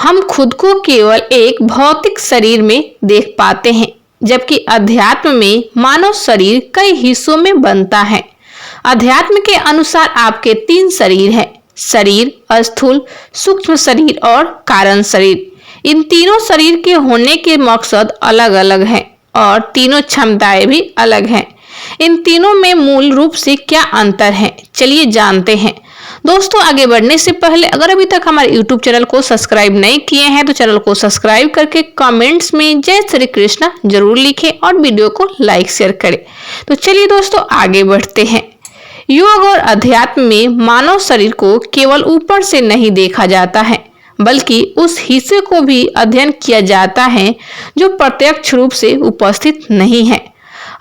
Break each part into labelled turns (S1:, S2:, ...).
S1: हम खुद को केवल एक भौतिक शरीर में देख पाते हैं, जबकि अध्यात्म में मानव शरीर कई हिस्सों में बनता है। अध्यात्म के अनुसार आपके 3 शरीर हैं: शरीर, स्थूल, सूक्ष्म शरीर और कारण शरीर। इन तीनों शरीर के होने के मकसद अलग अलग हैं और तीनों क्षमताएं भी अलग हैं। इन तीनों में मूल रूप से क्या अंतर है, चलिए जानते हैं। दोस्तों, आगे बढ़ने से पहले अगर अभी तक हमारे YouTube चैनल को सब्सक्राइब नहीं किए हैं तो चैनल को सब्सक्राइब करके कमेंट्स में जय श्री कृष्णा जरूर लिखें और वीडियो को लाइक शेयर करें। तो चलिए दोस्तों, आगे बढ़ते हैं। योग और अध्यात्म में मानव शरीर को केवल ऊपर से नहीं देखा जाता है, बल्कि उस हिस्से को भी अध्ययन किया जाता है जो प्रत्यक्ष रूप से उपस्थित नहीं है।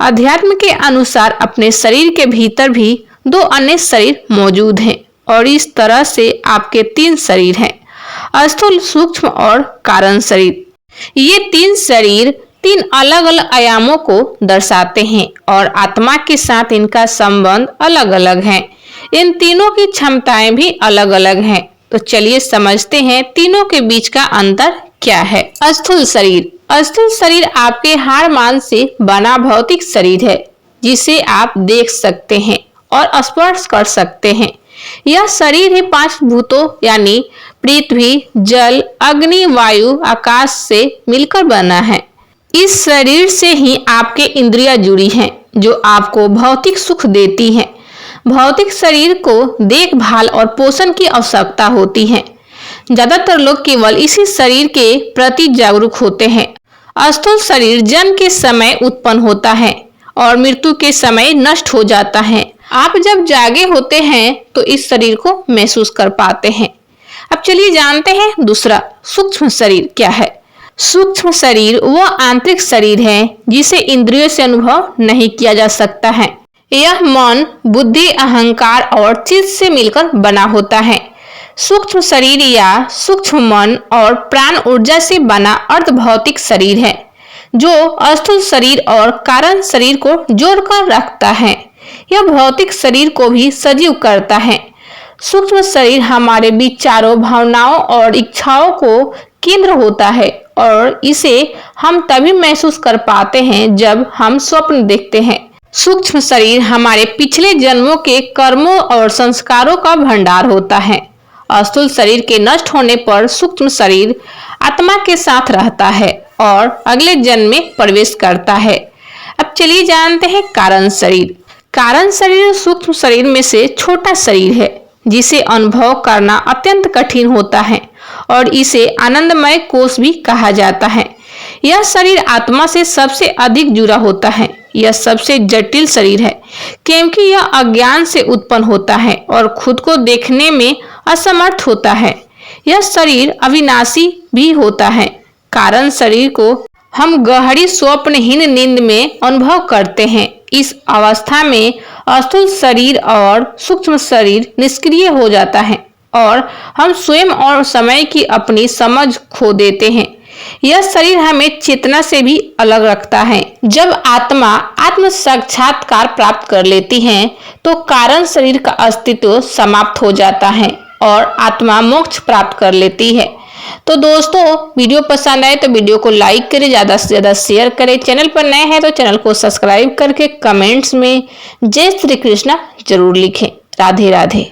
S1: अध्यात्म के अनुसार अपने शरीर के भीतर भी 2 अन्य शरीर मौजूद हैं और इस तरह से आपके 3 शरीर हैं: स्थूल, सूक्ष्म और कारण शरीर। ये 3 शरीर 3 अलग अलग आयामों को दर्शाते हैं और आत्मा के साथ इनका संबंध अलग अलग है। इन तीनों की क्षमताएं भी अलग अलग हैं। तो चलिए समझते हैं तीनों के बीच का अंतर क्या है। स्थूल शरीर। स्थूल शरीर आपके हाड़ मांस से बना भौतिक शरीर है, जिसे आप देख सकते हैं और स्पर्श कर सकते हैं। यह शरीर है 5 भूतों यानी पृथ्वी, जल, अग्नि, वायु, आकाश से मिलकर बना है। इस शरीर से ही आपके इंद्रियां जुड़ी हैं, जो आपको भौतिक सुख देती हैं। भौतिक शरीर को देखभाल और पोषण की आवश्यकता होती है। ज्यादातर लोग केवल इसी शरीर के प्रति जागरूक होते हैं। स्थूल शरीर जन्म के समय उत्पन्न होता है और मृत्यु के समय नष्ट हो जाता है। आप जब जागे होते हैं तो इस शरीर को महसूस कर पाते हैं। अब चलिए जानते हैं दूसरा, सूक्ष्म शरीर क्या है। सूक्ष्म शरीर वह आंतरिक शरीर है जिसे इंद्रियों से अनुभव नहीं किया जा सकता है। यह मन, बुद्धि, अहंकार और चित्त से मिलकर बना होता है। सूक्ष्म शरीर या सूक्ष्म मन और प्राण ऊर्जा से बना अर्ध भौतिक शरीर है, जो स्थूल शरीर और कारण शरीर को जोड़कर रखता है। यह भौतिक शरीर को भी सजीव करता है। सूक्ष्म शरीर हमारे विचारों, भावनाओं और इच्छाओं को केंद्र होता है और इसे हम तभी महसूस कर पाते हैं जब हम स्वप्न देखते हैं। सूक्ष्म शरीर हमारे पिछले जन्मों के कर्मों और संस्कारों का भंडार होता है। स्थूल शरीर के नष्ट होने पर सूक्ष्म शरीर आत्मा के साथ रहता है और अगले जन्म में प्रवेश करता है। अब चलिए जानते हैं कारण शरीर। कारण शरीर सूक्ष्म शरीर में से छोटा शरीर है, जिसे अनुभव करना अत्यंत कठिन होता है और इसे आनंदमय कोश भी कहा जाता है। यह शरीर आत्मा से सबसे अधिक जुड़ा होता है। यह सबसे जटिल शरीर है क्योंकि यह अज्ञान से उत्पन्न होता है और खुद को देखने में असमर्थ होता है। यह शरीर अविनाशी भी होता है। कारण शरीर को हम गहरी स्वप्नहीन नींद में अनुभव करते हैं। इस अवस्था में स्थूल शरीर और सूक्ष्म शरीर निष्क्रिय हो जाता है और हम स्वयं और समय की अपनी समझ खो देते हैं। यह शरीर हमें चेतना से भी अलग रखता है। जब आत्मा आत्म साक्षात्कार प्राप्त कर लेती है तो कारण शरीर का अस्तित्व समाप्त हो जाता है और आत्मा मोक्ष प्राप्त कर लेती है। तो दोस्तों, वीडियो पसंद आए तो वीडियो को लाइक करें, ज़्यादा से ज़्यादा शेयर करें। चैनल पर नए हैं तो चैनल को सब्सक्राइब करके कमेंट्स में जय श्री कृष्णा जरूर लिखें। राधे राधे।